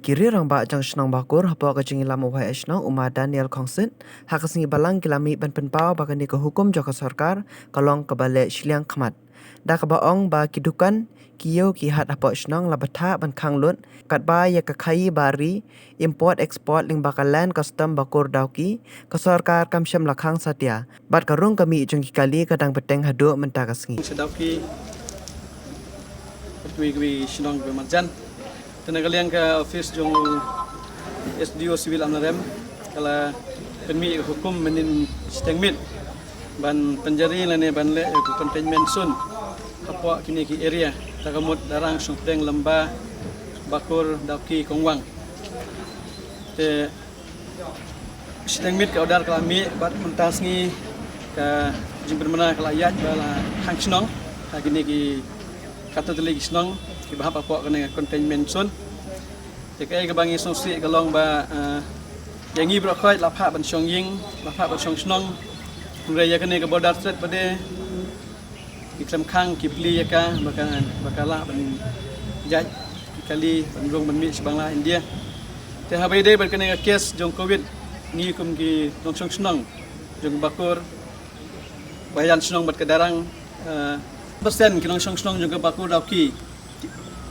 Kiri rang ba jang shnang bakur hapo ka jingi lamu wai ashnang uma Daniel Kongsit hakasingi balang kilami ban penpau bakani ka hukum jaka sarkar kalong ka bale shiliang khmat. Da ka baong ba kidukan kiyo ki hat hapo shnang labatha ban khanglut kat ba ya ka khai bari import export ling bakalan custom bakur dauki ka sarkar kamsham lakhang satya bat karung kami jung kali kadang beteng hadu menta kasingi. Sedauki pertui shnong be marjan tenaga liang ka office jong SDO civil amnarem kala penmi hukum menin stengmit ban penjari lane ban le containment zone apa kini ki area tagamut darang sungteng lamba bakur dauki kongwang te stengmit ka odar kalami bat mentasngi ka jimbermana kala yat bala hangsnong ka kini ki kata teli gisnong ki bahap apa kena containment zone tekai ke bangi songsi kalong ba yang ibro khoi lapha ban song ying lapha ban song snong raya kene ke border strait pade iklam khang kipli yaka bakala ban jaj kali ban rong ban mi sebangla India te habai de ban kene kes jong covid ni kum ki dong song snong jong bakur bayan snong bat kedarang persen kinong song snong jong bakur dauki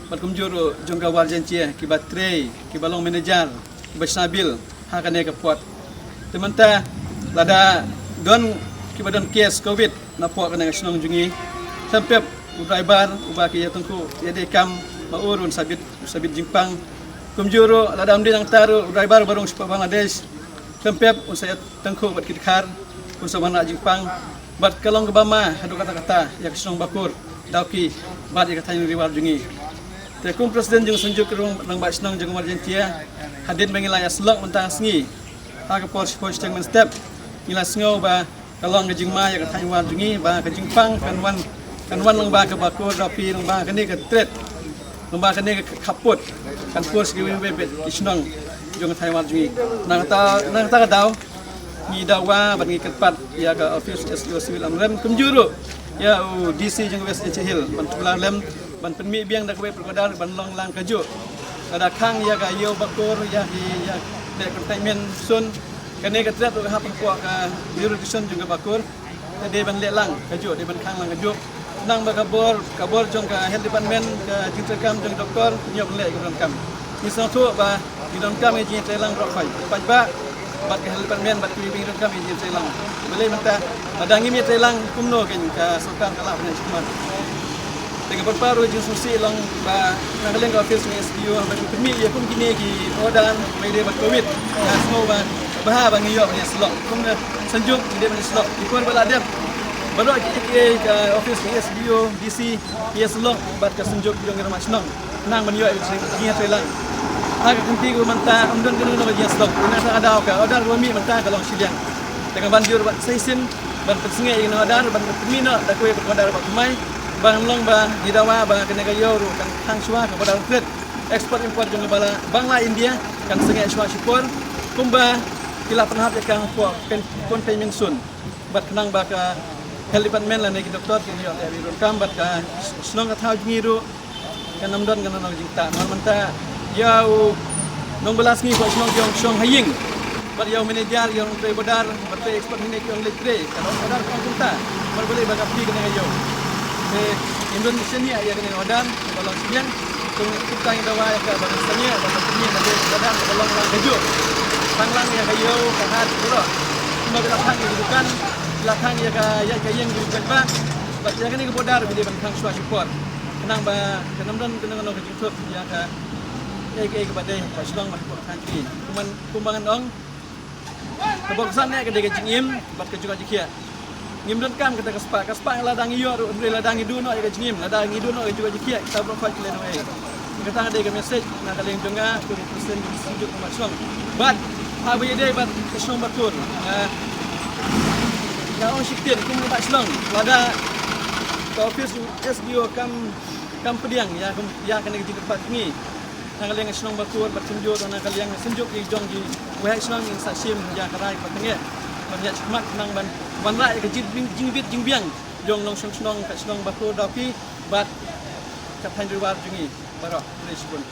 bat kumjuro jong ka warjen cie ki batre ki balong manager ki basnabil ha kane ka pot temanta lada don ki badan kes covid na pot kane snong jungi sampep driver uba ki yatungku yade kam maurun sabit jingpang kumjuro lada amdi nang taru driver barong sepa Bangladesh sampep usaya tengku bat kitkar kun sabana jingpang bat kalong kebama hadu kata-kata ya snong bakur dauki bat ya katanya riwar jungi Tekum Presiden jeng senjuk kerung nang ba snong jeng emergentia hadin mengilai aslok mentang sngi ha ka pos teng men step ngila sngo ba kalong jeng ma ya ka taiwan jungi ba ka jingpang kanwan lang ba ka bakur dapi lang ba kani ka tret lang ba kani ka kaput kan pos ki bebet snong jeng taiwan jungi nang ta ka daw ni dawa ban ngi ketpat ya ka office SDO civil amrem kumjuru ya DC jeng West Hill ban tulang lem ban penmi biang dak we perkodar ban long lang kaju ada khang ya ga yo bakur ya de containment zone kane ka trat ha pakwa ka jurisdiction juga bakur de ban le lang kaju de ban khang lang kaju nang ba kabor jong ka health department ka jinterkam jong doktor nyok le ka kam ni sa tu ba di don kam ji telang rok phai pajba bat ka health department bat ki bing don kam ji telang bele mata badangi mi telang kumno ken ka sultan kala bne cuma dengan perparu jin susi long ba ngaleng ka office ni SDO ba kemi ya kum kini ki odan mai de bat covid na smo ba bah ba ngiyo ni slok kum na sanjuk de ban slok ikor bala dem baru ki ka office ni SDO DC ya slok bat ka sanjuk jong ngira machnong nang ban yo ni telang aga kunti ko manta amdon kenu na ba slok na sa adaw ka odar wami manta ka long siliang dengan banjur bat saisin ban petsinge ing odar ban pemina da ko odar ba kumai bang long ba didawa ba kena gayo ru kan hang shwa ka pada trade export import jong bala bangla India kan senge shwa shipor kumba kila penhap kang po pen containment zone bat kenang ba ka health department la neki doktor ki yo le ru kam bat ka snong ka thau ngiru kan namdon kan nang jingta manta yau nong belas ngi ko snong jong shong haying bat yau manager yang tre bodar bat export ni ki ong letre kan odar kan kunta bar boleh ba ka pi kena gayo Indonesia ni ayah dengan odan kalau sekian kita yang dawa ya ke bahasanya bahasa Cina ada odan kalau lang keju panglang ya kayo kahat bro cuma belakang itu bukan belakang ya ke yang dibuat ba baca kan ini bodar bila bangkang suah support kenang ba kenamdan kenang keju tuh ya ke kepada paslong mahkamah country kumbangan ong keboksannya ke dege jingim bat keju jikia ngimdon kam kita kaspa ladang iyo ladang idu no ya jingim ladang idu no juga jikia kita berfak le no kita ada ke message na kaleng jonga ku presiden disunjuk macam but habi day but kesong batur ya on shiktir kum ba slong lada ke office SDO kam pediang ya kena di tempat ni na kaleng slong batur bat sunjuk na kaleng sunjuk di jong di wahai slong in sasim ya karai patenge banyak semak nang ban rai ke jing biang jong long snong ka snong bakur dapi bat ka than riwar jungi barok respon